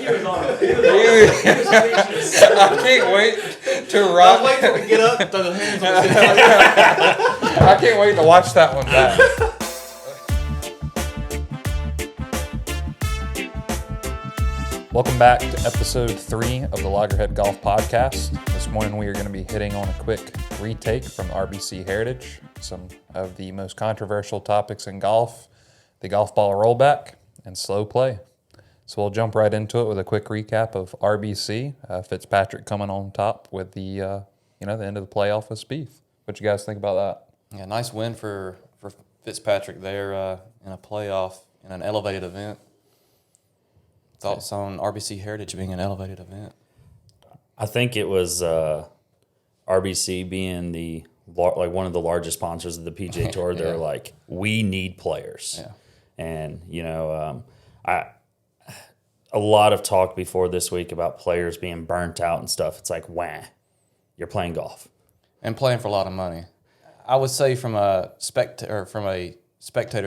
He was on it. He was speechless. I can't wait to rock. I was waiting for him to get up and throw his hands on his head. I can't wait to watch that one back. Welcome back to episode 3 of the Loggerhead Golf Podcast. This morning we are going to be hitting on a quick retake from RBC Heritage, some of the most controversial topics in golf, the golf ball rollback, and slow play. So we'll jump right into it with a quick recap of RBC. Fitzpatrick coming on top with the the end of the playoff with Spieth. What you guys think about that? Yeah, nice win for Fitzpatrick there in a playoff in an elevated event. Thoughts on RBC Heritage being an elevated event? I think it was RBC being one of the largest sponsors of the PGA Tour. Yeah. They're like, we need players, and a lot of talk before this week about players being burnt out and stuff. It's like, wah, you're playing golf And playing for a lot of money. I would say from a spectator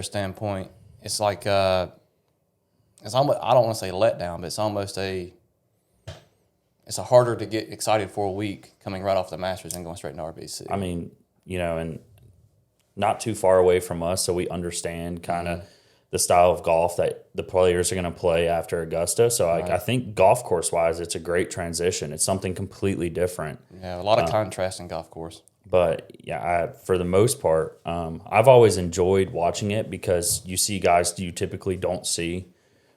standpoint, it's like it's almost, I don't want to say letdown, but it's almost it's a harder to get excited for a week coming right off the Masters and going straight into RBC. I mean, and not too far away from us, so we understand kind of the style of golf that the players are going to play after Augusta. So I think golf course-wise, it's a great transition. It's something completely different. Yeah, a lot of contrast in golf course. But, for the most part, I've always enjoyed watching it because you see guys you typically don't see.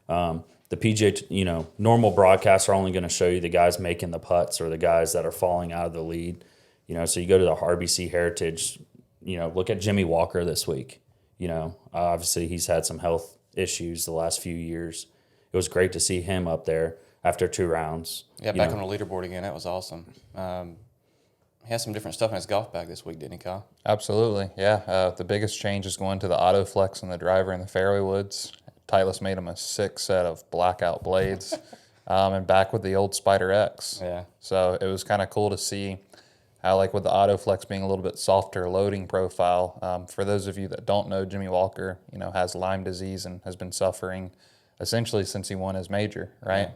The PGA, normal broadcasts are only going to show you the guys making the putts or the guys that are falling out of the lead. So you go to the RBC Heritage, look at Jimmy Walker this week. Obviously he's had some health issues the last few years. It was great to see him up there after 2 rounds. Yeah, back on the leaderboard again. That was awesome. He has some different stuff in his golf bag this week, didn't he, Kyle? Absolutely, yeah. The biggest change is going to the auto flex and the driver in the fairway woods. Titleist made him a 6 set of blackout blades and back with the old Spider X. Yeah. So it was kind of cool to see how, like with the auto flex being a little bit softer loading profile. For those of you that don't know, Jimmy Walker, has Lyme disease and has been suffering essentially since he won his major, right? Yeah.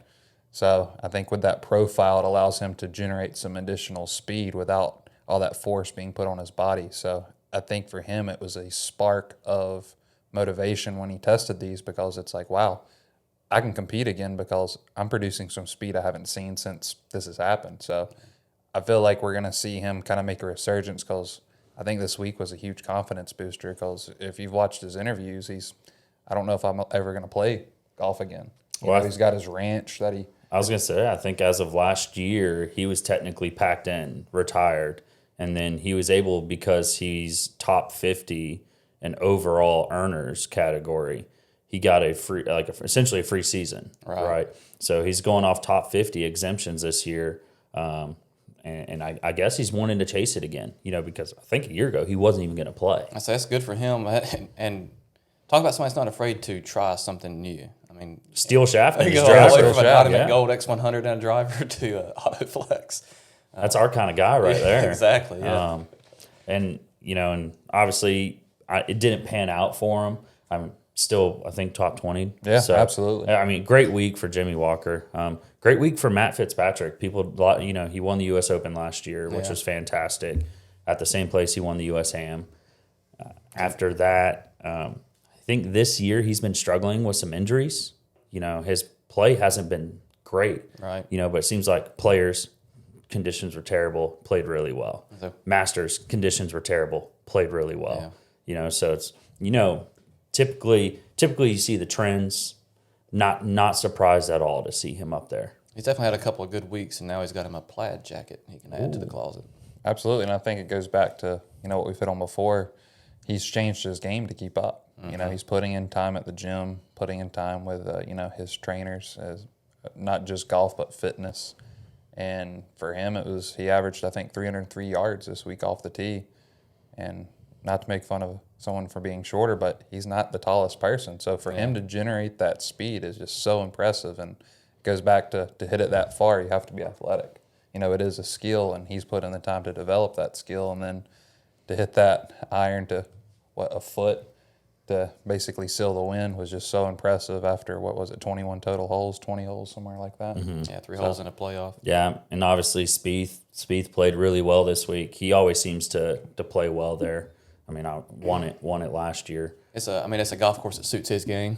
So I think with that profile, it allows him to generate some additional speed without all that force being put on his body. So I think for him, it was a spark of motivation when he tested these, because it's like, wow, I can compete again because I'm producing some speed I haven't seen since this has happened. So I feel like we're going to see him kind of make a resurgence, because I think this week was a huge confidence booster, because if you've watched his interviews, I don't know if I'm ever going to play golf again. He's got his ranch that he... I was going to say, I think as of last year, he was technically packed in, retired, and then he was able, because he's top 50 in overall earners category, he got a free, essentially a free season, right? So he's going off top 50 exemptions this year, and I guess he's wanting to chase it again, because I think a year ago he wasn't even going to play. I say that's good for him, and talk about somebody that's not afraid to try something new. I mean, steel shaft in his go all the way driver. from a Dynamic Gold X100 and a driver to Auto Flex. That's our kind of guy right there. Exactly. Yeah. And obviously it didn't pan out for him. I'm still, I think, top 20. Yeah, so, absolutely. I mean, great week for Jimmy Walker. Great week for Matt Fitzpatrick. People, he won the U.S. Open last year, which was fantastic. At the same place he won the U.S. Am. After that, I think this year he's been struggling with some injuries. His play hasn't been great. Right. But it seems like players, conditions were terrible, played really well. Masters, conditions were terrible, played really well. Yeah. So it's, typically you see the trends. Not surprised at all to see him up there. He's definitely had a couple of good weeks, and now he's got him a plaid jacket he can add to the closet. Absolutely, and I think it goes back to what we've hit on before. He's changed his game to keep up. Mm-hmm. He's putting in time at the gym, putting in time with his trainers, as not just golf but fitness. And for him, he averaged, I think, 303 yards this week off the tee. And not to make fun of someone for being shorter, but he's not the tallest person. So for him to generate that speed is just so impressive. And it goes back to hit it that far, you have to be athletic. It is a skill, and he's put in the time to develop that skill. And then to hit that iron to, a foot, to basically seal the win was just so impressive after, 21 total holes, 20 holes, somewhere like that. Yeah, 3 holes in a playoff. Yeah, and obviously Spieth played really well this week. He always seems to play well there. I mean, I won it last year. It's a golf course that suits his game,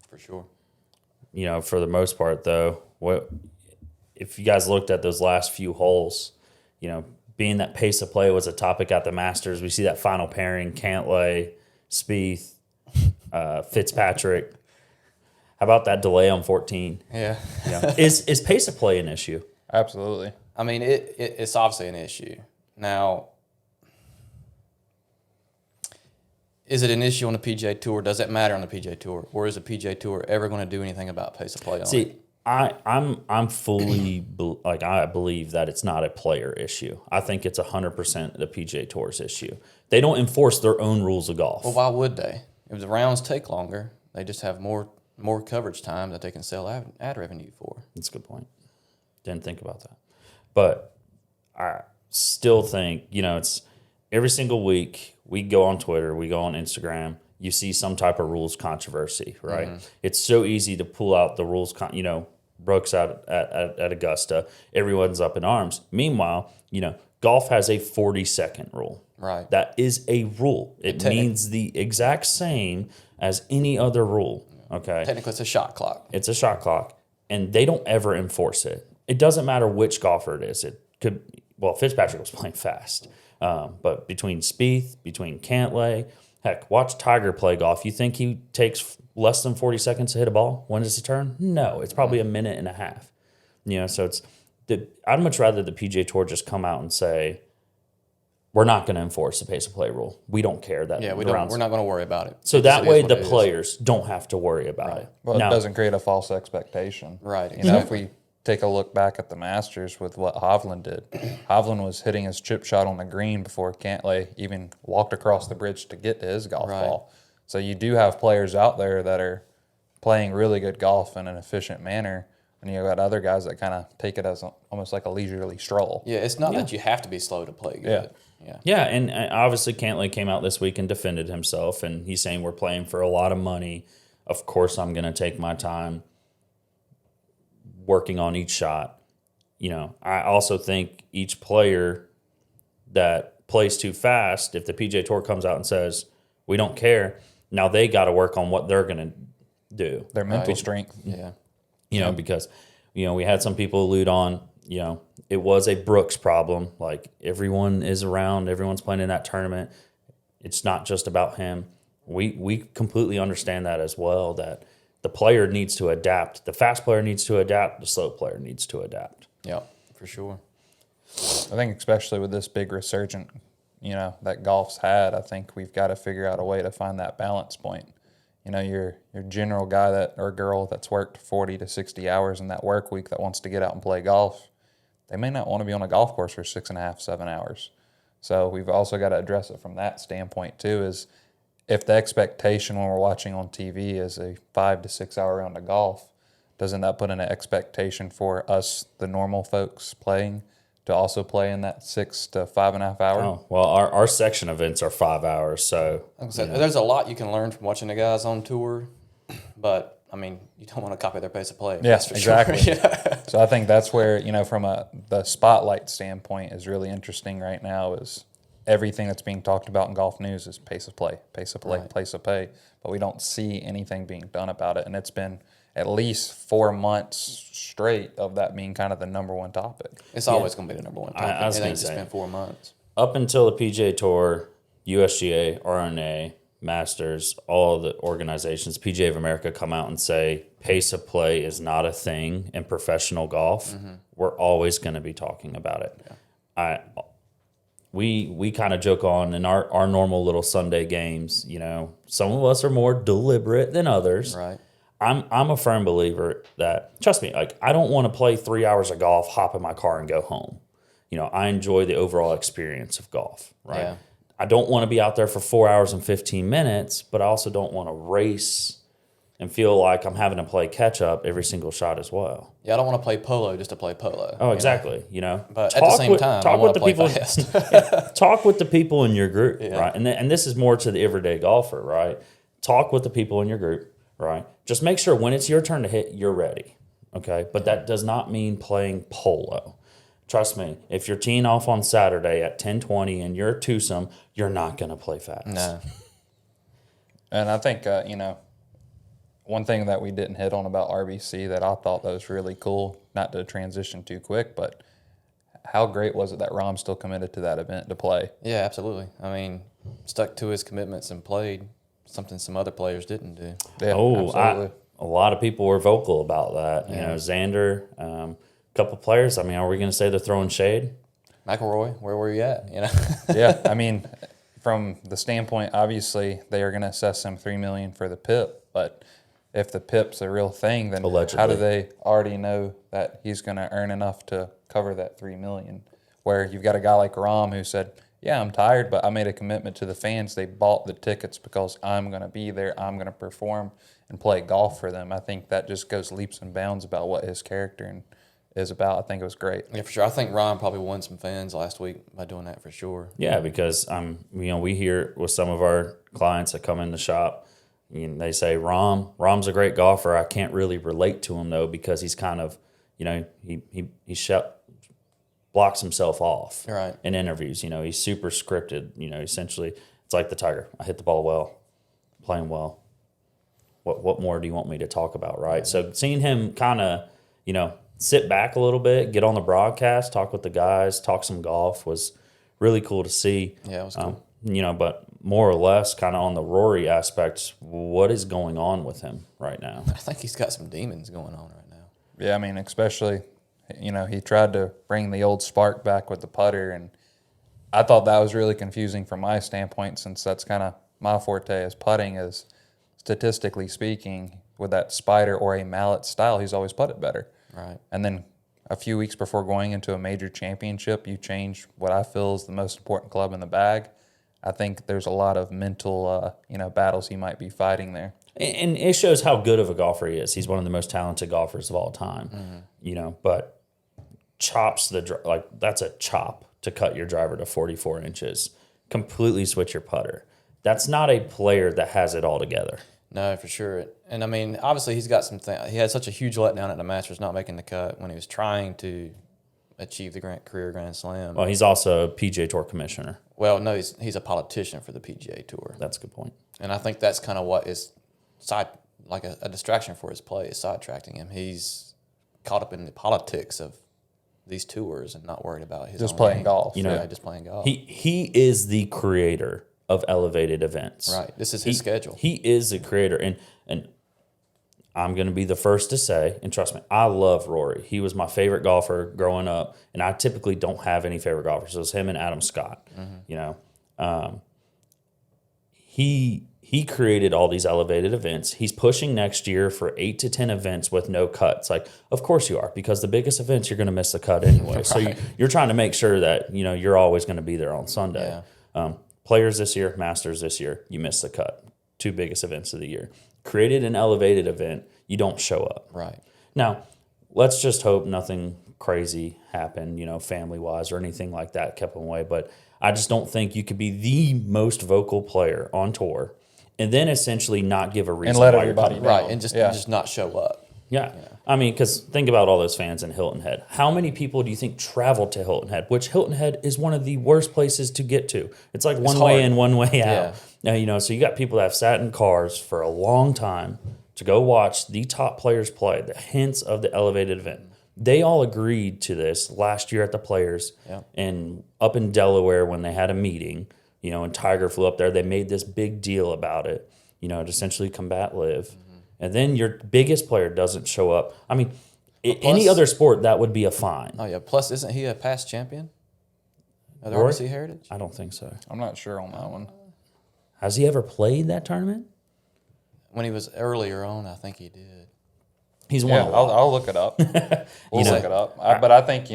for sure. For the most part, though, if you guys looked at those last few holes, being that pace of play was a topic at the Masters, we see that final pairing, Cantlay, Spieth, Fitzpatrick. How about that delay on 14? Yeah. Is pace of play an issue? Absolutely. I mean, it's obviously an issue. Now, is it an issue on the PGA Tour? Does it matter on the PGA Tour? Or is the PGA Tour ever going to do anything about pace of play on it? See, I'm fully I believe that it's not a player issue. I think it's 100% the PGA Tour's issue. They don't enforce their own rules of golf. Well, why would they? If the rounds take longer, they just have more coverage time that they can sell ad revenue for. That's a good point. Didn't think about that. But I still think, it's every single week we go on Twitter, we go on Instagram, you see some type of rules controversy, right? Mm-hmm. It's so easy to pull out the rules, Brooks out at Augusta, everyone's up in arms. Meanwhile, golf has a 40-second rule. Right. That is a rule. It means the exact same as any other rule, okay? Technically, it's a shot clock. It's a shot clock, and they don't ever enforce it. It doesn't matter which golfer it is. Fitzpatrick was playing fast. But between Spieth, between Cantlay, heck, watch Tiger play golf. You think he takes less than 40 seconds to hit a ball? When does it turn? No, it's probably a minute and a half. So I'd much rather the PGA Tour just come out and say, we're not going to enforce the pace of play rule. We don't care that. Yeah, we're not going to worry about it. So that way the players don't have to worry about it. Well, it doesn't create a false expectation. Right. If we take a look back at the Masters with what Hovland did, Hovland was hitting his chip shot on the green before Cantlay even walked across the bridge to get to his golf ball. So you do have players out there that are playing really good golf in an efficient manner, and you've got other guys that kind of take it as almost like a leisurely stroll. Yeah, it's not that you have to be slow to play good. Yeah, and obviously Cantlay came out this week and defended himself, and he's saying we're playing for a lot of money. Of course I'm going to take my time working on each shot. I also think each player that plays too fast, if the PGA Tour comes out and says, we don't care, now they got to work on what they're going to do. Their mental strength. Yeah. Because, we had some people allude on, it was a Brooks problem. Like, everyone is around, everyone's playing in that tournament. It's not just about him. We completely understand that as well, that the player needs to adapt. The fast player needs to adapt. The slow player needs to adapt. Yeah, for sure. I think especially with this big resurgent, that golf's had, I think we've got to figure out a way to find that balance point. Your general guy or girl that's worked 40 to 60 hours in that work week that wants to get out and play golf, they may not want to be on a golf course for 6.5, 7 hours. So we've also got to address it from that standpoint too, is if the expectation when we're watching on TV is a 5 to 6 hour round of golf, doesn't that put in an expectation for us, the normal folks playing, to also play in that 6 to 5.5 hours? Oh, well, our section events are 5 hours, so Like I said, there's a lot you can learn from watching the guys on tour, but I mean, you don't want to copy their pace of play. Yes, exactly. Sure. Yeah. So I think that's where, from the spotlight standpoint is really interesting right now, is everything that's being talked about in golf news is pace of play, pace of play, pace of play, but we don't see anything being done about it. And it's been at least 4 months straight of that being kind of the number one topic. It's always going to be the number one topic. I was it gonna ain't just say. been 4 months. Up until the PGA Tour, USGA, RNA, Masters, all the organizations, PGA of America come out and say pace of play is not a thing in professional golf, we're always going to be talking about it. Yeah. We kind of joke on in our normal little Sunday games, some of us are more deliberate than others. Right. I'm a firm believer that, trust me, like, I don't want to play 3 hours of golf, hop in my car and go home. I enjoy the overall experience of golf, right? Yeah. I don't want to be out there for 4 hours and 15 minutes, but I also don't want to race and feel like I'm having to play catch up every single shot as well. Yeah, I don't want to play polo just to play polo. Oh, exactly. You know, But at the same time, I want to play people. fast. Talk with the people in your group, Yeah. right? And this is more to the everyday golfer, right? Talk with the people in your group, right? Just make sure when it's your turn to hit, you're ready, okay? But that does not mean playing polo. Trust me, if you're teeing off on Saturday at 10:20 and you're twosome, you're not going to play fast. No. And I think, one thing that we didn't hit on about RBC that I thought that was really cool, not to transition too quick, but how great was it that Rahm still committed to that event to play? Yeah, absolutely. I mean, stuck to his commitments and played something some other players didn't do. Yeah, Oh, a lot of people were vocal about that. You know, Xander, a couple players. I mean, are we going to say they're throwing shade? McIlroy, where were you at? You know. Yeah, I mean, from the standpoint, obviously they are going to assess him $3 million for the PIP, but if the PIP's a real thing, then Allegedly. how do they already know that he's going to earn enough to cover that $3 million? Where you've got a guy like Rahm who said, "Yeah, I'm tired, but I made a commitment to the fans. They bought the tickets because I'm going to be there. I'm going to perform and play golf for them." I think that just goes leaps and bounds about what his character is about. I think it was great. Yeah, for sure. I think Ryan probably won some fans last week by doing that for sure. Yeah, because we hear with some of our clients that come in the shop, they say Rahm's a great golfer. I can't really relate to him though because he's kind of, he blocks himself off Right. in interviews. He's super scripted. Essentially, it's like the Tiger. I hit the ball well, playing well. What more do you want me to talk about, right? So seeing him kind of, sit back a little bit, get on the broadcast, talk with the guys, talk some golf was really cool to see. Yeah, it was cool. But more or less kind of on the Rory aspects, what is going on with him right now? I think he's got some demons going on right now. Yeah, I mean, especially, he tried to bring the old spark back with the putter, and I thought that was really confusing from my standpoint since that's kind of my forte as putting is, statistically speaking, with that spider or a mallet style, he's always putted better. Right. And then a few weeks before going into a major championship, you change what I feel is the most important club in the bag. I think there's a lot of mental, battles he might be fighting there. And it shows how good of a golfer he is. He's one of the most talented golfers of all time, but chops that's a chop to cut your driver to 44 inches, completely switch your putter. That's not a player that has it all together. No, for sure. And I mean, obviously he's got some things. He had such a huge letdown at the Masters not making the cut when he was trying to achieve the career Grand Slam. Well, he's also a PGA Tour commissioner. Well, no, he's a politician for the PGA Tour. That's a good point. And I think that's kind of what is a distraction for his play, is sidetracking him. He's caught up in the politics of these tours and not worried about his Just own playing game. golf. Just playing golf. He is the creator of elevated events. Right. This is his schedule. He is the creator. And I'm going to be the first to say, and trust me, I love Rory. He was my favorite golfer growing up, and I typically don't have any favorite golfers. It was him and Adam Scott. He created all these elevated events. He's pushing next year for 8 to 10 events with no cuts. Like, of course you are, because the biggest events you're going to miss the cut anyway. Right. So you're trying to make sure that you're always going to be there on Sunday. Yeah. Players this year, Masters this year, you missed the cut. 2 biggest events of the year. Created an elevated event, you don't show up. Right. Now, let's just hope nothing crazy happened, family-wise or anything like that kept him away. But I just don't think you could be the most vocal player on tour and then essentially not give a reason And let why everybody you're know. Right. And just not show up. yeah. I mean, because think about all those fans in Hilton Head. How many people do you think travel to Hilton Head? Which Hilton Head is one of the worst places to get to. It's like one way in, one way out. Now, so you got people that have sat in cars for a long time to go watch the top players play, the hints of the elevated event. They all agreed to this last year at the Players and up in Delaware when they had a meeting, and Tiger flew up there. They made this big deal about it, to essentially combat live. And then your biggest player doesn't show up. I mean, any other sport, that would be a fine. Oh, yeah. Plus, isn't he a past champion of the Rory? RBC Heritage? I don't think so. I'm not sure on that one. Has he ever played that tournament? When he was earlier on, I think he did. He's won Yeah, a lot. I'll look it up. We'll look it up. But I think,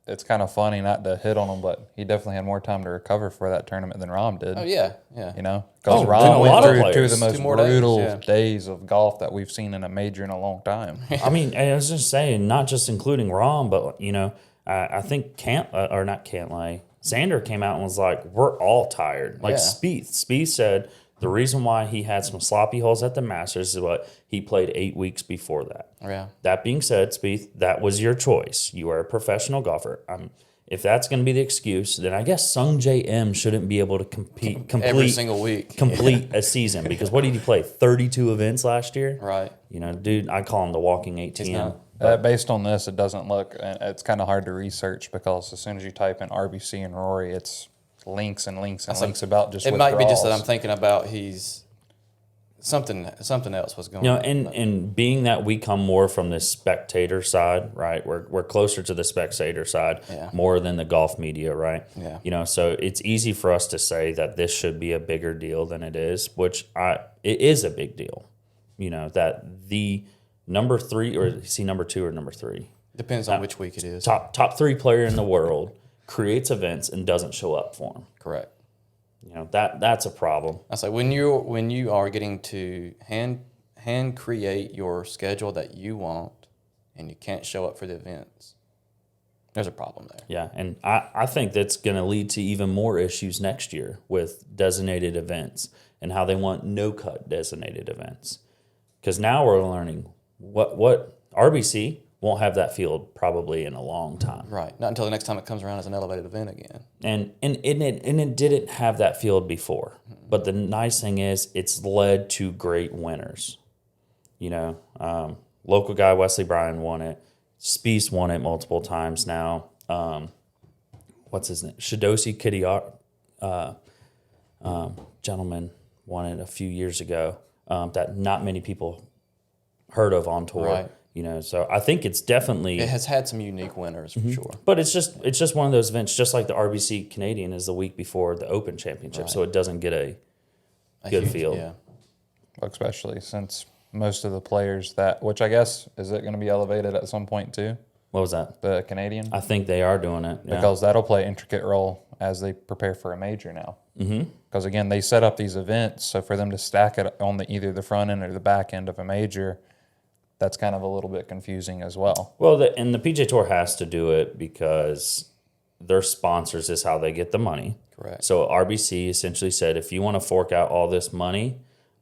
it's kind of funny not to hit on him, but he definitely had more time to recover for that tournament than Rahm did. Oh yeah. You know, because Oh, Rahm a went lot of through two of players. the most 2 more days, brutal yeah. days of golf that we've seen in a major in a long time. I mean, I was just saying, not just including Rahm, but you know, I think Xander came out and was like, "We're all tired." Like Yeah. Spieth said, the reason why he had some sloppy holes at the Masters is what he played 8 weeks before that. Yeah. That being said, Spieth, that was your choice. You are a professional golfer. If that's going to be the excuse, then I guess Sung J M shouldn't be able to complete Every single week. complete a season, because what did he play? 32 events last year. Right. You know, dude, I call him the walking ATM. not. Based on this, it doesn't look. It's kind of hard to research because as soon as you type in RBC and Rory, it's links and links and links about just. It might be just that I'm withdrawals. thinking about he's something else was going You know, on. and being that we come more from the spectator side, right? We're closer to the spectator side Yeah. more than the golf media, right? Yeah. You know, so it's easy for us to say that this should be a bigger deal than it is, which it is a big deal. You know, that the number 3, or is he number 2 or number 3? Depends on which week it is. Top 3 player in the world creates events and doesn't show up for them. Correct. You know, that's a problem. I say when you are getting to hand create your schedule that you want, and you can't show up for the events, there's a problem there. Yeah, and I think that's going to lead to even more issues next year with designated events and how they want no-cut designated events. Because now we're learning what RBC won't have that field probably in a long time. Right. Not until the next time it comes around as an elevated event again. And it didn't have that field before. But the nice thing is it's led to great winners. You know, local guy Wesley Bryan won it. Spieth won it multiple times now. What's his name? Shidoshi Kittyar, gentleman won it a few years ago that not many people heard of on tour. Right. You know, so I think it's definitely. It has had some unique winners for sure. But it's just one of those events, just like the RBC Canadian is the week before the Open Championship, Right. so it doesn't get a good huge- field. Yeah. especially since most of the players which I guess is it going to be elevated at some point too, What was that? the Canadian, I think they are doing it. Yeah. because that'll play an intricate role as they prepare for a major now. Because again, they set up these events, so for them to stack it on either the front end or the back end of a major, that's kind of a little bit confusing as well. Well, and the PGA Tour has to do it because their sponsors is how they get the money. Correct. So RBC essentially said, if you want to fork out all this money,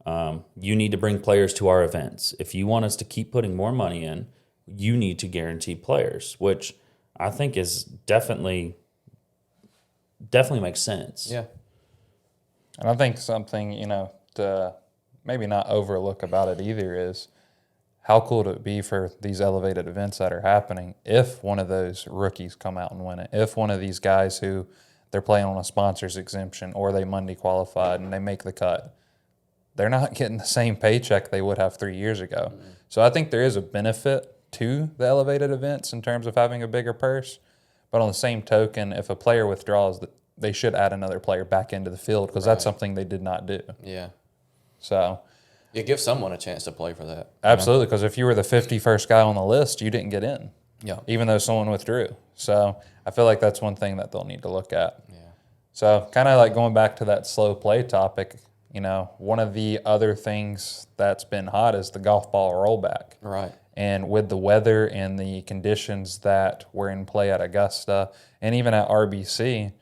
you need to bring players to our events. If you want us to keep putting more money in, you need to guarantee players, which I think is definitely makes sense. Yeah. And I think something, to maybe not overlook about it either is how cool would it be for these elevated events that are happening if one of those rookies come out and win it, if one of these guys who they're playing on a sponsor's exemption or they Monday qualified and they make the cut, they're not getting the same paycheck they would have 3 years ago. Mm-hmm. So I think there is a benefit to the elevated events in terms of having a bigger purse. But on the same token, if a player withdraws, they should add another player back into the field because that's something they did not do. Yeah. So You give someone a chance to play for that. absolutely, because if you were the 51st guy on the list, you didn't get in, Yeah. even though someone withdrew. So I feel like that's one thing that they'll need to look at. Yeah. So kind of like going back to that slow play topic, one of the other things that's been hot is the golf ball rollback. Right. And with the weather and the conditions that were in play at Augusta and even at RBC,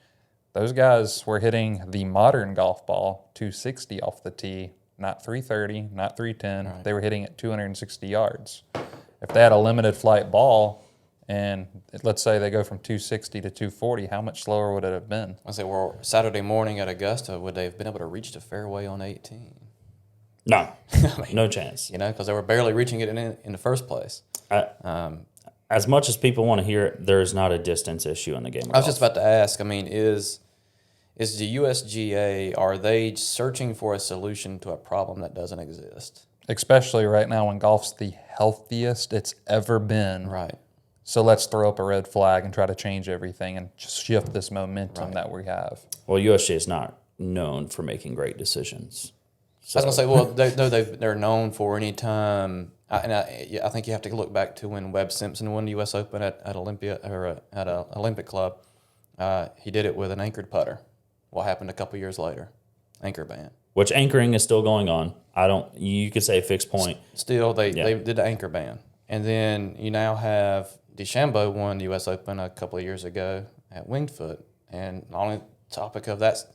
those guys were hitting the modern golf ball 260 off the tee, not 330, not 310. Right. They were hitting it 260 yards. If they had a limited flight ball and let's say they go from 260 to 240, how much slower would it have been? I say, well, Saturday morning at Augusta, would they have been able to reach the fairway on 18? No, no chance. Because they were barely reaching it in the first place. As much as people want to hear it, there is not a distance issue in the game of I was golf. just about to ask, is the USGA, are they searching for a solution to a problem that doesn't exist? Especially right now when golf's the healthiest it's ever been. Right. So let's throw up a red flag and try to change everything and just shift this momentum that we have. Well, USGA is not known for making great decisions. I was gonna say, well, they're known for any time, I think you have to look back to when Webb Simpson won the U.S. Open at Olympia or at an Olympic club. He did it with an anchored putter. What happened a couple years later? Anchor ban. which anchoring is still going on. You could say fixed point. Still, they did the anchor ban, and then you now have DeChambeau won the U.S. Open a couple of years ago at Winged Foot, and the only topic of that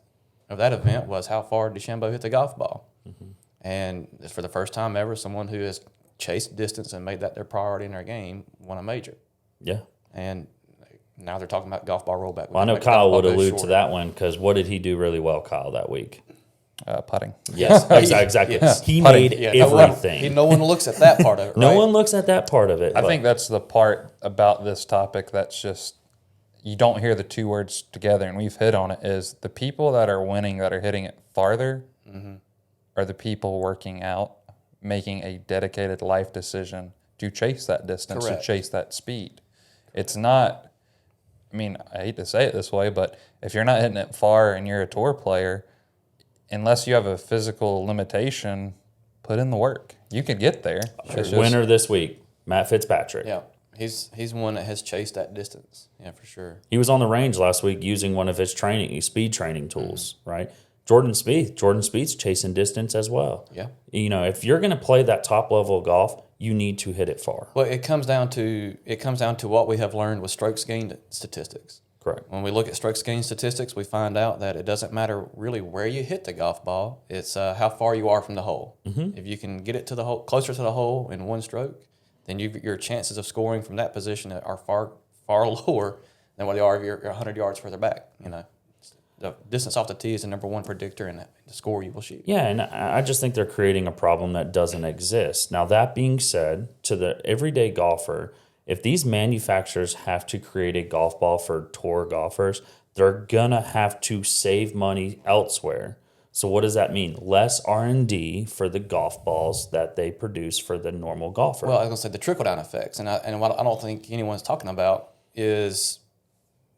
event was how far DeChambeau hit the golf ball. Mm-hmm. And for the first time ever, someone who has chased distance and made that their priority in their game won a major. Yeah. And now they're talking about golf ball rollback. Well, I know Kyle would allude to that one because what did he do really well, Kyle, that week? Putting. Yes, exactly. Yes. He Putting. made everything. No one looks at that part of it. No right? one looks at that part of it. I think that's the part about this topic that's just, you don't hear the two words together, and we've hit on it, is the people that are winning, that are hitting it farther, are the people working out, making a dedicated life decision to chase that distance, Correct. to chase that speed. It's not, I mean, I hate to say it this way, but if you're not hitting it far and you're a tour player, unless you have a physical limitation, put in the work. You can get there. It's just- Winner this week, Matt Fitzpatrick. Yeah, he's one that has chased that distance. Yeah, for sure. He was on the range last week using one of his speed training tools, right? Jordan Spieth's chasing distance as well. Yeah. You know, if you're going to play that top level of golf, you need to hit it far. Well, it comes down to what we have learned with strokes gained statistics. Correct. When we look at strokes gained statistics, we find out that it doesn't matter really where you hit the golf ball. It's how far you are from the hole. Mm-hmm. If you can get it to the hole, closer to the hole in one stroke, then your chances of scoring from that position are far lower than what they are if you're 100 yards further back. You know, the distance off the tee is the number one predictor in the score you will shoot. Yeah, and I just think they're creating a problem that doesn't exist. Now, that being said, to the everyday golfer, if these manufacturers have to create a golf ball for tour golfers, they're going to have to save money elsewhere. So what does that mean? Less R&D for the golf balls that they produce for the normal golfer. Well, I was going to say the trickle-down effects, and what I don't think anyone's talking about is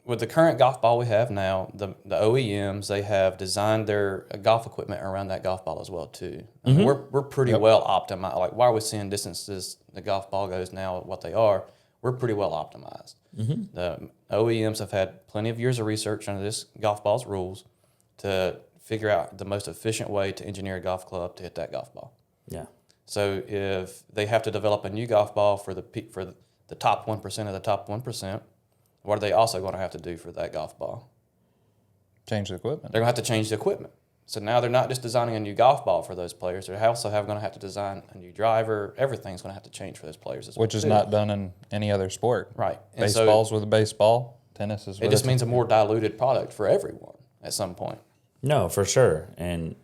with the current golf ball we have now, the OEMs, they have designed their golf equipment around that golf ball as well too. I mean, we're pretty well optimized. Like, why are we seeing distances the golf ball goes now what they are? We're pretty well optimized. The OEMs have had plenty of years of research under this golf ball's rules to figure out the most efficient way to engineer a golf club to hit that golf ball. yeah. So if they have to develop a new golf ball for the top 1% of the top 1%, what are they also going to have to do for that golf ball? change the equipment. They're going to have to change the equipment. So now they're not just designing a new golf ball for those players. They're also going to have to design a new driver. Everything's going to have to change for those players as well. Which is not done in any other sport. Right. And so Baseball's with a baseball. Tennis is with it just means a more diluted product for everyone at some point. No, for sure. And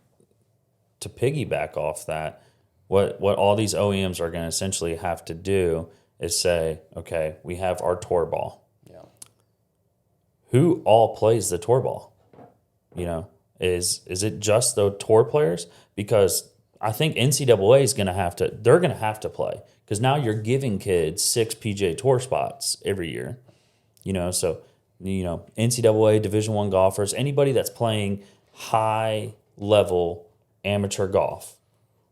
to piggyback off that, what all these OEMs are going to essentially have to do is say, okay, we have our tour ball. Yeah. Who all plays the tour ball? You know, is it just the tour players? Because I think NCAA is going to have to, they're going to have to play, because now you're giving kids 6 PGA Tour spots every year. You know, so, you know, NCAA Division I golfers, anybody that's playing high level amateur golf,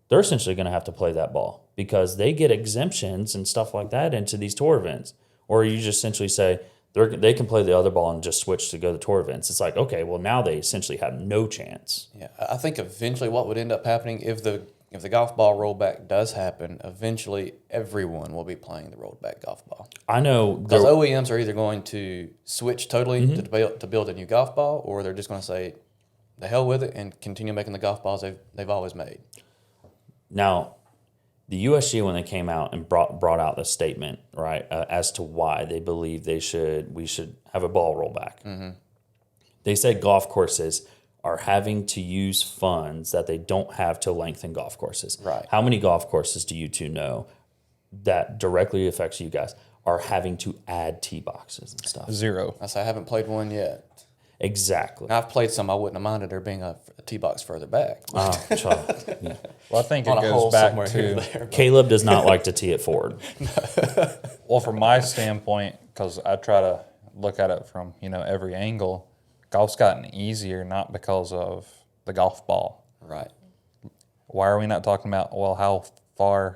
they're essentially going to have to play that ball because they get exemptions and stuff like that into these tour events. Or you just essentially say they can play the other ball and just switch to go to tour events. It's like, okay, well, now they essentially have no chance. Yeah. I think eventually what would end up happening if the golf ball rollback does happen, eventually everyone will be playing the rolled back golf ball. I know Because OEMs are either going to switch totally to build a new golf ball, or they're just going to say, the hell with it, and continue making the golf balls they've always made. Now, the USG, when they came out and brought out the statement, right, as to why they believe we should have a ball rollback, they said golf courses are having to use funds that they don't have to lengthen golf courses. Right. How many golf courses do you two know that directly affects you guys are having to add tee boxes and stuff? 0. I haven't played one yet. Exactly. Now, I've played some. I wouldn't have minded there being a tee box further back. Yeah. Well, I think On it a hole goes back somewhere here or to, there. Caleb does not like to tee it forward. well, from my standpoint, because I try to look at it from, every angle, golf's gotten easier, not because of the golf ball. Right. why are we not talking about, well, how wide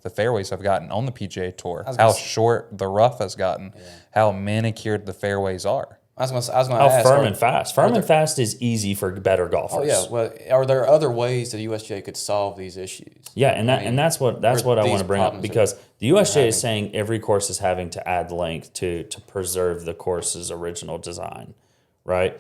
the fairways have gotten on the PGA Tour, how short the rough has gotten, how manicured the fairways are? I was going to How ask. firm and fast. Firm and fast is easy for better golfers. Oh yeah. Well, are there other ways that the USGA could solve these issues? Yeah, and that's what I want to bring up, because the USGA is saying every course is having to add length to preserve the course's original design, right?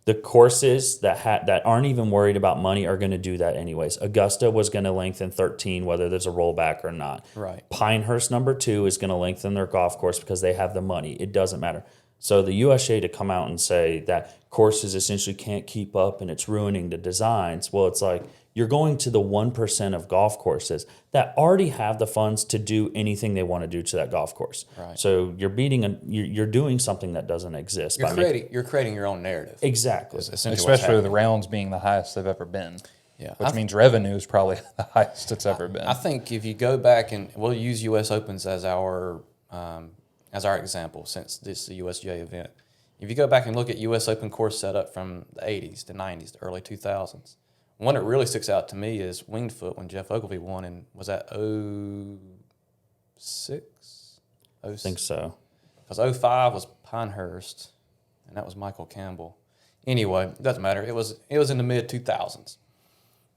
The courses that aren't even worried about money are going to do that anyways. Augusta was going to lengthen 13 whether there's a rollback or not. Right. Pinehurst number 2 is going to lengthen their golf course because they have the money. It doesn't matter. So the USGA to come out and say that courses essentially can't keep up and it's ruining the designs, well, it's like you're going to the 1% of golf courses that already have the funds to do anything they want to do to that golf course. Right. So you're you're doing something that doesn't exist. You're creating your own narrative. Exactly. Especially with the rounds being the highest they've ever been. Yeah. Which means revenue is probably the highest it's ever been. I think if you go back, and we'll use U.S. Opens as our example, since this is a USGA event. If you go back and look at U.S. Open course setup from the 80s, the 90s, the early 2000s, one that really sticks out to me is Winged Foot when Jeff Ogilvy won, and was that 06? I think so. Because 05 was Pinehurst, and that was Michael Campbell. Anyway, it doesn't matter. It was in the mid-2000s.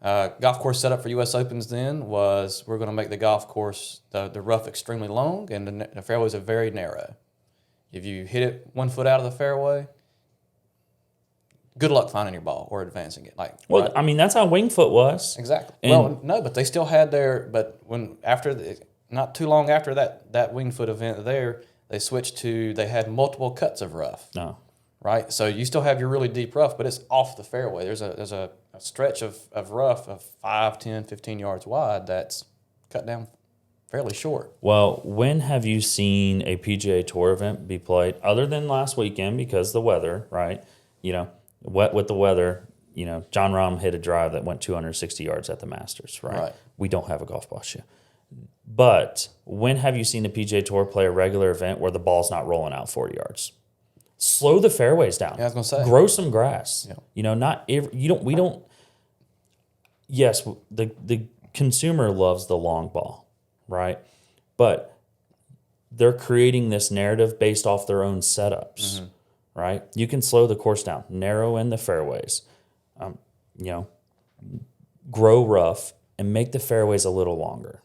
Golf course setup for U.S. Opens then was we're going to make the golf course, the rough extremely long, and the fairways are very narrow. If you hit it 1 foot out of the fairway, good luck finding your ball or advancing it. Well, right? I mean, that's how Winged Foot was. Exactly. And well, no, but they still had not too long after that Winged Foot event there, they switched to, they had multiple cuts of rough. No. Right? So you still have your really deep rough, but it's off the fairway. There's a stretch of rough of 5, 10, 15 yards wide that's cut down fairly short. Well, when have you seen a PGA Tour event be played other than last weekend because the weather, right? Wet with the weather, Jon Rahm hit a drive that went 260 yards at the Masters, right? We don't have a golf ball shoe. But when have you seen a PGA Tour play a regular event where the ball's not rolling out 40 yards? Slow the fairways down. Yeah, I was gonna say. Grow some grass. Yeah. Not every, we don't. Yes, the consumer loves the long ball, right? But they're creating this narrative based off their own setups, right? You can slow the course down, narrow in the fairways, grow rough, and make the fairways a little longer.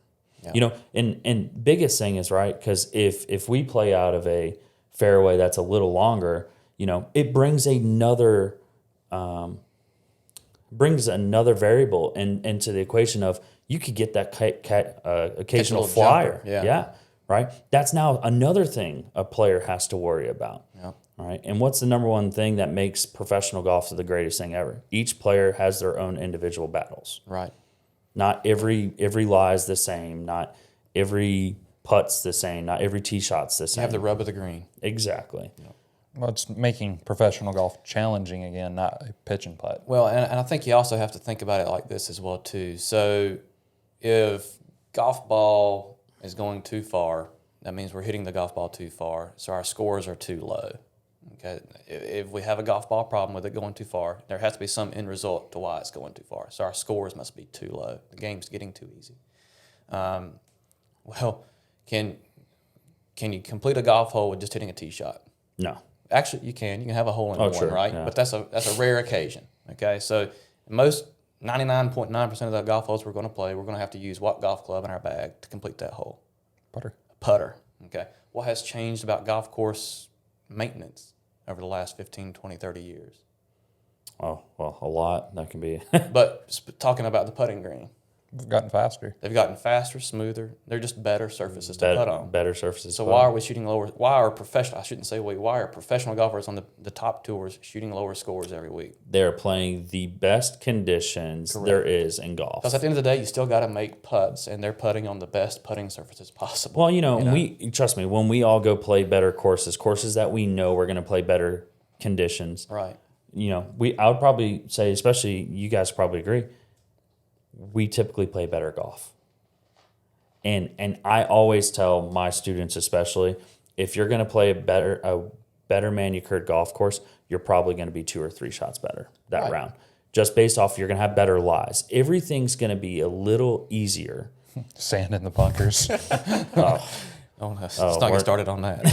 Yeah. And biggest thing is, right, because if we play out of a fairway that's a little longer, it brings another variable into the equation of you could get that occasional flyer. Yeah. Right. That's now another thing a player has to worry about. Yeah. All right. And what's the number one thing that makes professional golf the greatest thing ever? Each player has their own individual battles. Right. Not every lie is the same. Not every putt's the same. Not every tee shot's the same. You have the rub of the green. Exactly. Yep. Well, it's making professional golf challenging again, not a pitch and putt. Well, and I think you also have to think about it like this as well too. So if golf ball is going too far, that means we're hitting the golf ball too far. So our scores are too low. Okay. If we have a golf ball problem with it going too far, there has to be some end result to why it's going too far. So our scores must be too low. The game's getting too easy. Well, can you complete a golf hole with just hitting a tee shot? No. Actually, you can. You can have a hole in one, sure, right? yeah. But that's a rare occasion. Okay, so most 99.9% of the golf holes we're going to play, we're going to have to use what golf club in our bag to complete that hole? Putter. Putter. Okay. What has changed about golf course maintenance over the last 15, 20, 30 years? Oh, well, a lot. That can be. But talking about the putting green, We've gotten faster. they've gotten faster, smoother. They're just better surfaces to putt on. Better surfaces. So why are we shooting lower? Why are professional golfers on the top tours shooting lower scores every week? They're playing the best conditions there is in golf. Because at the end of the day, you still got to make putts, and they're putting on the best putting surfaces possible. Well, we trust me, when we all go play better courses that we know we're going to play better conditions. Right. I would probably say, especially you guys probably agree, we typically play better golf. And I always tell my students, especially, if you're going to play a better manicured golf course, you're probably going to be 2 or 3 shots better that round. just based off you're going to have better lies. Everything's going to be a little easier. Sand in the bunkers. Oh, let's not get started on that.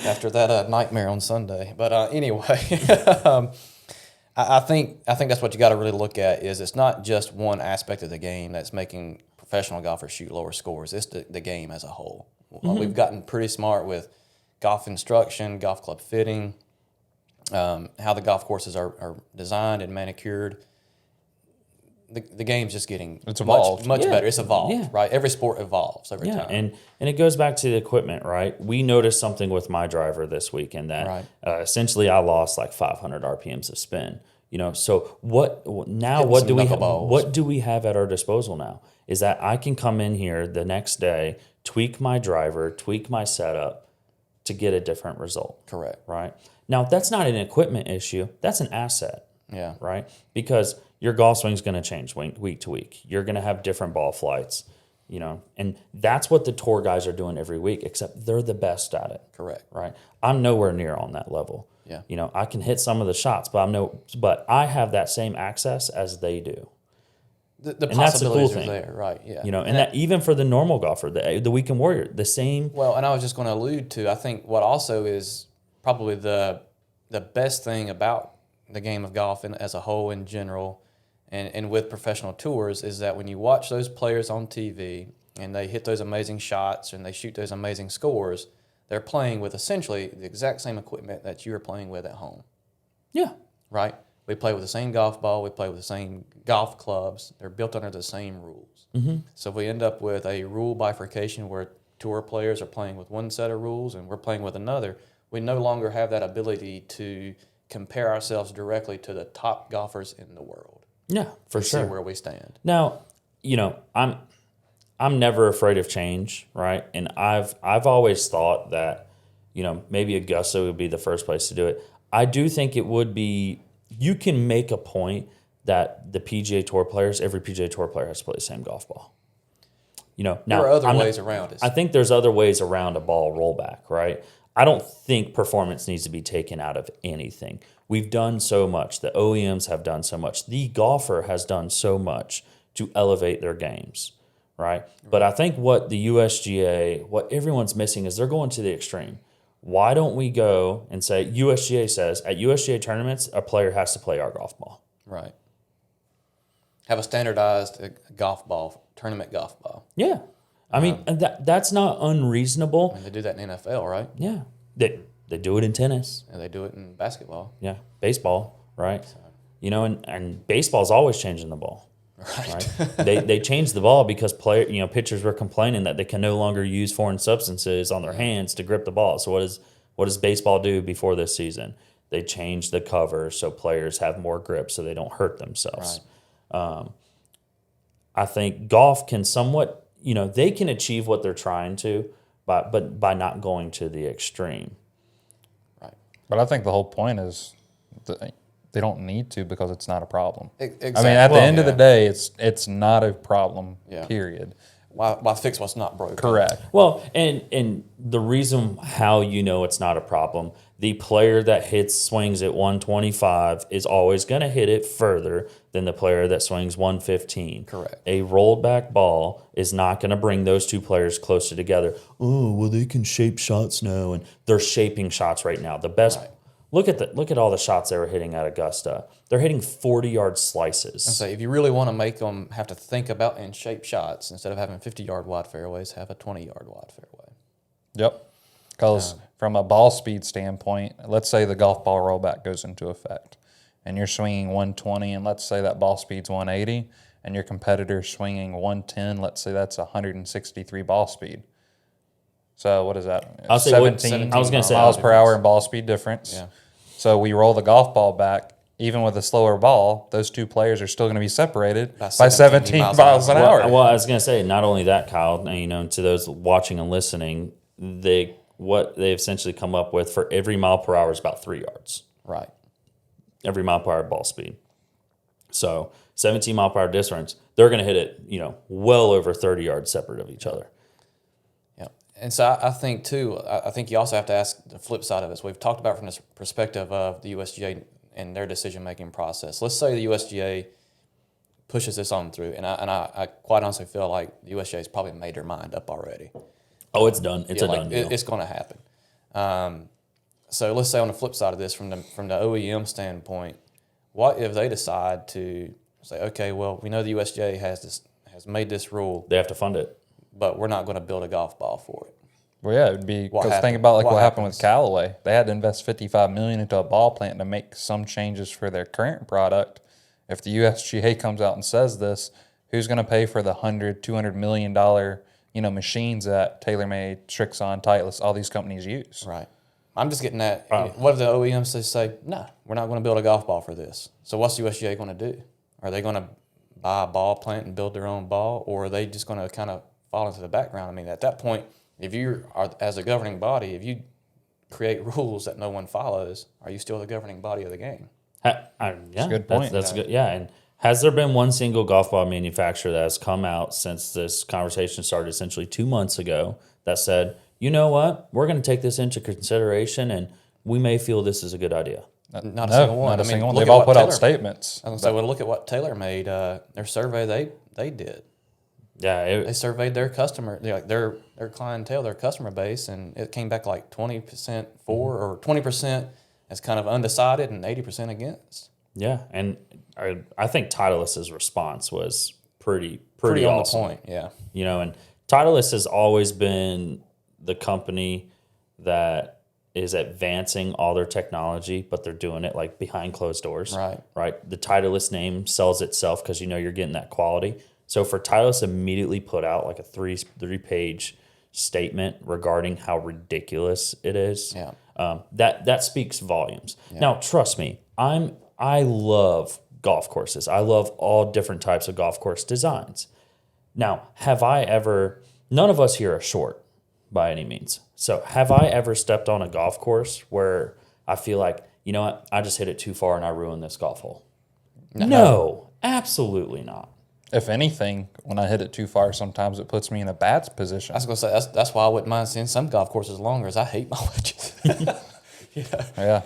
After that nightmare on Sunday. But anyway, I think that's what you got to really look at is it's not just one aspect of the game that's making professional golfers shoot lower scores. It's the game as a whole. We've gotten pretty smart with golf instruction, golf club fitting, how the golf courses are designed and manicured. The game's just getting evolved. much better. It's evolved, right? Every sport evolves every time. And it goes back to the equipment, right? We noticed something with my driver this weekend that essentially I lost like 500 RPMs of spin. So what do we have at our disposal now? Is that I can come in here the next day, tweak my driver, tweak my setup to get a different result. Correct. Right? Now, that's not an equipment issue. That's an asset. Yeah. Right? Because your golf swing is going to change week to week. You're going to have different ball flights, and that's what the tour guys are doing every week, except they're the best at it. Correct. Right? I'm nowhere near on that level. Yeah. I can hit some of the shots, but I have that same access as they do. The And that's the cool possibilities thing. are there, right? Yeah. And that even for the normal golfer, the weekend warrior, the same. Well, and I was just going to allude to, I think what also is probably the best thing about the game of golf as a whole in general and with professional tours is that when you watch those players on TV and they hit those amazing shots and they shoot those amazing scores, they're playing with essentially the exact same equipment that you are playing with at home. Yeah. Right? We play with the same golf ball. We play with the same golf clubs. They're built under the same rules. Mm-hmm. So if we end up with a rule bifurcation where tour players are playing with one set of rules and we're playing with another, we no longer have that ability to compare ourselves directly to the top golfers in the world. Yeah, for sure. See where we stand. Now, I'm never afraid of change, right? And I've always thought that, maybe Augusta would be the first place to do it. I do think it would be. You can make a point that the PGA Tour players, every PGA Tour player has to play the same golf ball. Now there are other ways around it. I think there's other ways around a ball rollback, right? I don't think performance needs to be taken out of anything. We've done so much. The OEMs have done so much. The golfer has done so much to elevate their games, right? But I think what the USGA, what everyone's missing is they're going to the extreme. Why don't we go and say, USGA says, at USGA tournaments, a player has to play our golf ball. Right. Have a standardized golf ball, tournament golf ball. Yeah. I mean, that's not unreasonable. And they do that in NFL, right? Yeah. They do it in tennis. And they do it in basketball. Yeah. Baseball, right? And baseball's always changing the ball. Right. They changed the ball because pitchers were complaining that they can no longer use foreign substances on their hands to grip the ball. So what does baseball do before this season? They change the cover so players have more grip so they don't hurt themselves. Right. I think golf can somewhat, they can achieve what they're trying to, but by not going to the extreme. Right. But I think the whole point is they don't need to because it's not a problem. Exactly. I mean, at the end of the day, it's not a problem, period. Why fix what's not broken? Correct. Well, and the reason how it's not a problem, the player that swings at 125 is always going to hit it further than the player that swings 115. Correct. A rolled back ball is not going to bring those two players closer together. Oh, well, they can shape shots now, and they're shaping shots right now. The best. Right. Look at all the shots they were hitting at Augusta. They're hitting 40-yard slices. And so if you really want to make them have to think about and shape shots, instead of having 50-yard wide fairways, have a 20-yard wide fairway. Yep. Because from a ball speed standpoint, let's say the golf ball rollback goes into effect, and you're swinging 120, and let's say that ball speed's 180, and your competitor's swinging 110, let's say that's 163 ball speed. So what is that? I'll say 17 miles per hour in ball speed difference. Yeah. So we roll the golf ball back. Even with a slower ball, those two players are still going to be separated by 17 miles an hour. Well, I was going to say, not only that, Kyle, to those watching and listening, what they essentially come up with for every mile per hour is about 3 yards. Right. Every mile per hour ball speed. So 17 mile per hour difference, they're going to hit it, well over 30 yards separate of each other. And so I think, too, I think you also have to ask the flip side of this. We've talked about from this perspective of the USGA in their decision making process. Let's say the USGA pushes this on through, and I quite honestly feel like the USGA has probably made their mind up already. Oh, it's done. It's a done deal. It's going to happen. So let's say on the flip side of this, from the OEM standpoint, what if they decide to say, okay, well, we know the USGA has made this rule, They have to fund it. but we're not going to build a golf ball for it. Well, yeah, it'd be What because think happened? about like What what happened happens? with Callaway. They had to invest $55 million into a ball plant to make some changes for their current product. If the USGA comes out and says this, who's going to pay for the $100-200 million machines that TaylorMade, Srixon, Titleist, all these companies use? Right. I'm just getting that. What if the OEMs say, no, we're not going to build a golf ball for this? So what's the USGA going to do? Are they going to buy a ball plant and build their own ball, or are they just going to kind of fall into the background? I mean, at that point, if you are, as a governing body, if you create rules that no one follows, are you still the governing body of the game? Yeah, a good point. That's good. Yeah, and has there been one single golf ball manufacturer that has come out since this conversation started essentially 2 months ago that said, you know what, we're going to take this into consideration and we may feel this is a good idea? Not a single one. Not a single one. look They've at all what put out Taylor- statements. I was going to say, well, look at what TaylorMade, their survey they did. Yeah, They surveyed their customer, their clientele, their customer base, and it came back like 20% for, or 20% as kind of undecided and 80% against. yeah, and I think Titleist's response was pretty Pretty on awesome. the point, yeah. You know, and Titleist has always been the company that is advancing all their technology, but they're doing it like behind closed doors. Right. The Titleist name sells itself because you're getting that quality. So for Titleist immediately put out like a three-page statement regarding how ridiculous it is. Yeah. That speaks volumes. Yeah. Now, trust me, I love golf courses. I love all different types of golf course designs. Now, none of us here are short by any means. So have I ever stepped on a golf course where I feel like, you know what, I just hit it too far and I ruined this golf hole? No, absolutely not. If anything, when I hit it too far, sometimes it puts me in a bad position. I was going to say, that's why I wouldn't mind seeing some golf courses longer, as I hate my wedges. Yeah.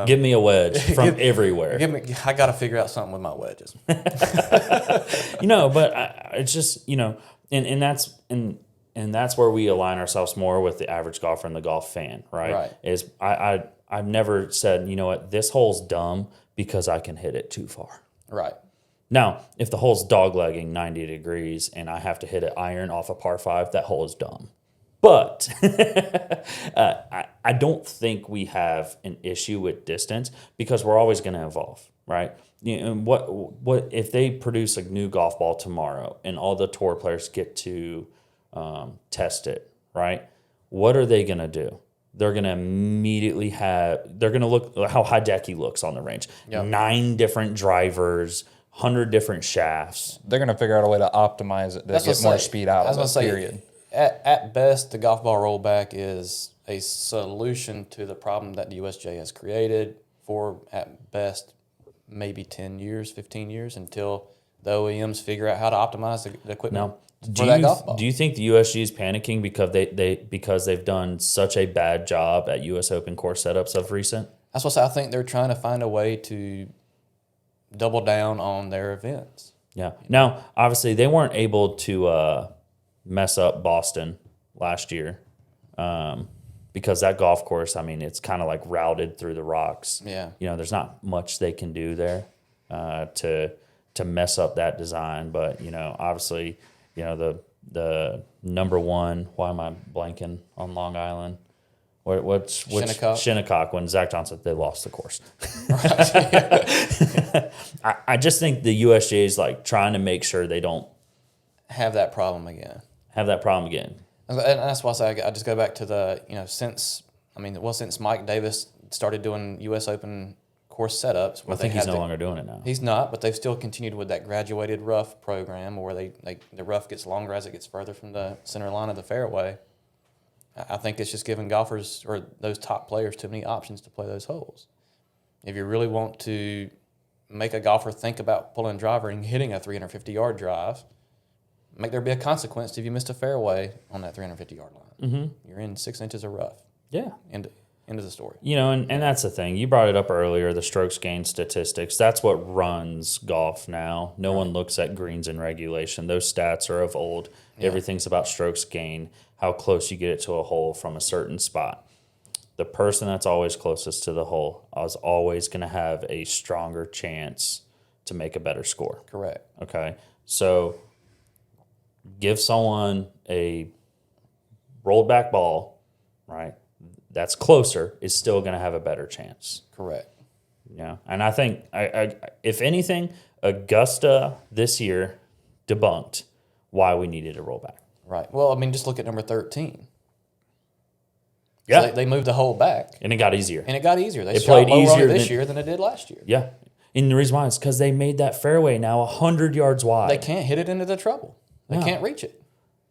Give me a wedge from everywhere. I got to figure out something with my wedges. But it's just, and that's where we align ourselves more with the average golfer and the golf fan, right? Right. Is I've never said, you know what, this hole's dumb because I can hit it too far. Right. Now, if the hole's doglegging 90 degrees and I have to hit it iron off a par 5, that hole is dumb. But I don't think we have an issue with distance because we're always going to evolve, right? What if they produce a new golf ball tomorrow and all the tour players get to test it, right? What are they going to do? They're going to immediately they're going to look how Hideki looks on the range. Yep. 9 different drivers, 100 different shafts. They're going to figure out a way to optimize it to get more speed out of it, period. At best, the golf ball rollback is a solution to the problem that the USGA has created for, at best, maybe 10 years, 15 years, until the OEMs figure out how to optimize the equipment for that golf ball. Do you think the USG is panicking because they've done such a bad job at US Open course setups of recent? That's what I think they're trying to find a way to double down on their events. Yeah. Now, obviously, they weren't able to mess up Boston last year because that golf course, I mean, it's kind of like routed through the rocks. Yeah. There's not much they can do there to mess up that design. But, obviously, the number one, why am I blanking on Long Island? What's Shinnecock, when Zach Johnson, they lost the course. I just think the USGA is like trying to make sure they don't have that problem again. And that's why I say I just go back to the, since Mike Davis started doing U.S. Open course setups. I think he's no longer doing it now. He's not, but they've still continued with that graduated rough program where the rough gets longer as it gets further from the center line of the fairway. I think it's just giving golfers or those top players too many options to play those holes. If you really want to make a golfer think about pulling a driver and hitting a 350-yard drive, make there be a consequence if you missed a fairway on that 350-yard line. Mm-hmm. You're in 6 inches of rough. Yeah. And End of the story. You know, and that's the thing. You brought it up earlier, the strokes gain statistics. That's what runs golf now. No one looks at greens in regulation. Those stats are of old. Everything's about strokes gain, how close you get it to a hole from a certain spot. The person that's always closest to the hole is always going to have a stronger chance to make a better score. Correct. Okay? So give someone a rolled back ball, right? That's closer is still going to have a better chance. Correct. Yeah, and I think I if anything, Augusta this year debunked why we needed a rollback. Right. Well, I mean, just look at number 13. Yeah, So they moved the hole back, and it got easier. and it got easier. They It shot played lower on easier it this than- year than it did last year. Yeah, and the reason why is because they made that fairway now 100 yards wide. They can't hit it into the trouble. They No. can't reach it.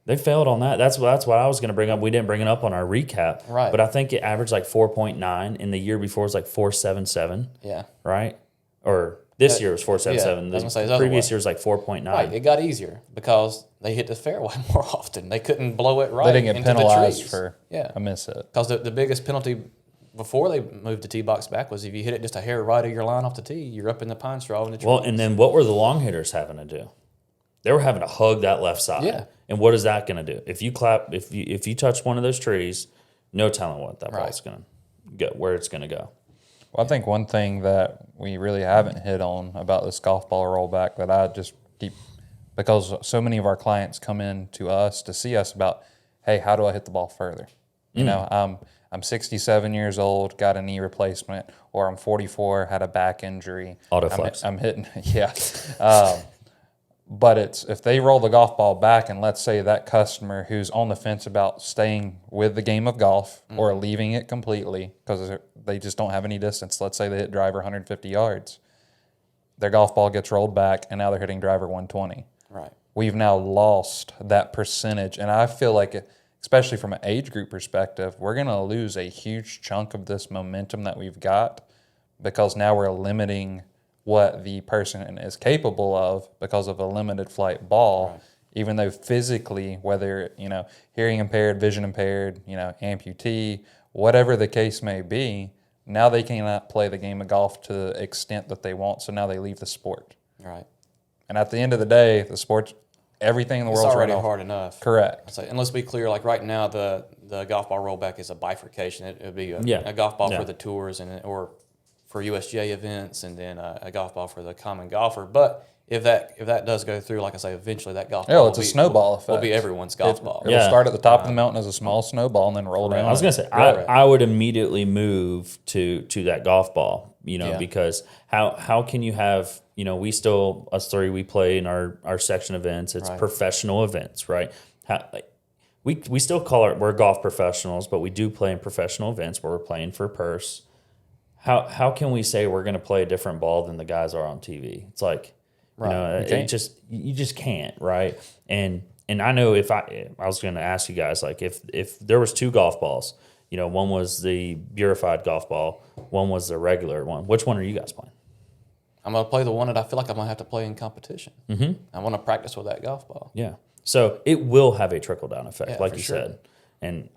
They failed on that. That's what I was going to bring up. We didn't bring it up on our recap, Right. But I think it averaged like 4.9, and the year before was like 4.77, Yeah. right? Or this year was 4.77. yeah, I was gonna say it's The the other previous way. year was like 4.9. Right. It got easier because they hit the fairway more often. They couldn't blow it right They didn't get into the penalized trees. for Yeah. a miss hit. Because the biggest penalty before they moved the tee box back was if you hit it just a hair right of your line off the tee, you're up in the pine straw in the tree. Well, and then what were the long hitters having to do? They were having to hug that left side. Yeah. And what is that going to do? If you clap, if you touch one of those trees, no telling what that Right. ball's going to go, where it's going to go. Well, I think one thing that we really haven't hit on about this golf ball rollback that I just keep, because so many of our clients come in to us to see us about, hey, how do I hit the ball further? You know, I'm 67 years old, got a knee replacement, or I'm 44, had a back injury. Autoflex. I'm hitting, yeah. But it's if they roll the golf ball back, and let's say that customer who's on the fence about staying with the game of golf or leaving it completely because they just don't have any distance. Let's say they hit driver 150 yards, their golf ball gets rolled back, and now they're hitting driver 120. right. We've now lost that percentage, and I feel like, especially from an age group perspective, we're going to lose a huge chunk of this momentum that we've got because now we're limiting what the person is capable of because of a limited flight ball, Right. even though physically, whether, hearing impaired, vision impaired, amputee, whatever the case may be, now they cannot play the game of golf to the extent that they want. So now they leave the sport. Right. And at the end of the day, the sport's everything in the It's world's already right off. hard enough. Correct. So, and let's be clear, like right now, the golf ball rollback is a bifurcation. It would be a golf ball Yeah. for the tours or for USGA events, and then a golf ball for the common golfer. But if that does go through, like I say, eventually that golf ball It's a snowball effect. will be everyone's golf ball. It'll Yeah. start at the top of the mountain as a small snowball and then roll down. I was going to say, I would immediately move to that golf ball, Yeah. because how can you have, we still, us three, we play in our section events. It's Right. professional events, right? We still we're golf professionals, but we do play in professional events where we're playing for purse. How can we say we're going to play a different ball than the guys are on TV? It's like, Right. you just can't, right? And I know if I was going to ask you guys, like if there was two golf balls, one was the Purified golf ball, one was the regular one. Which one are you guys playing? I'm going to play the one that I feel like I'm going to have to play in competition. Mm-hmm. I want to practice with that golf ball. Yeah. So it will have a trickle down effect, Yeah, like for you sure. said. And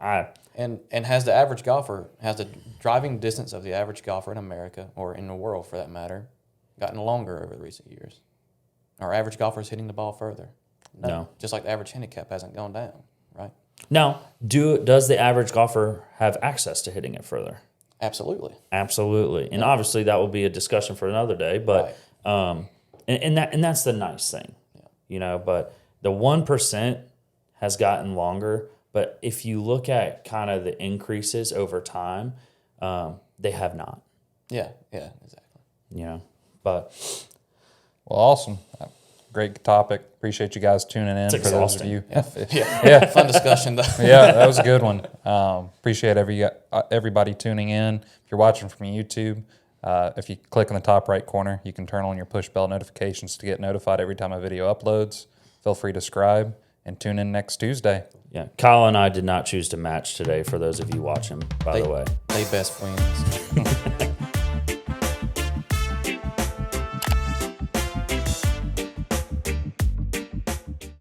And has the driving distance of the average golfer in America, or in the world for that matter, gotten longer over the recent years? Are average golfers hitting the ball further? No. Just like the average handicap hasn't gone down, right? now, does the average golfer have access to hitting it further? Absolutely. Absolutely, and obviously that will be a discussion for another day. But and that's the nice thing, But the 1% has gotten longer. But if you look at kind of the increases over time, they have not. Yeah, exactly. But Well, awesome. Great topic. Appreciate you guys tuning in. For those of exhausting. you, Yeah. Fun discussion though. yeah, that was a good one. Appreciate everybody tuning in. If you're watching from YouTube, if you click in the top right corner, you can turn on your push bell notifications to get notified every time a video uploads. Feel free to subscribe and tune in next Tuesday. yeah, Kyle and I did not choose to match today. For those of you watching, by the way. They best friends.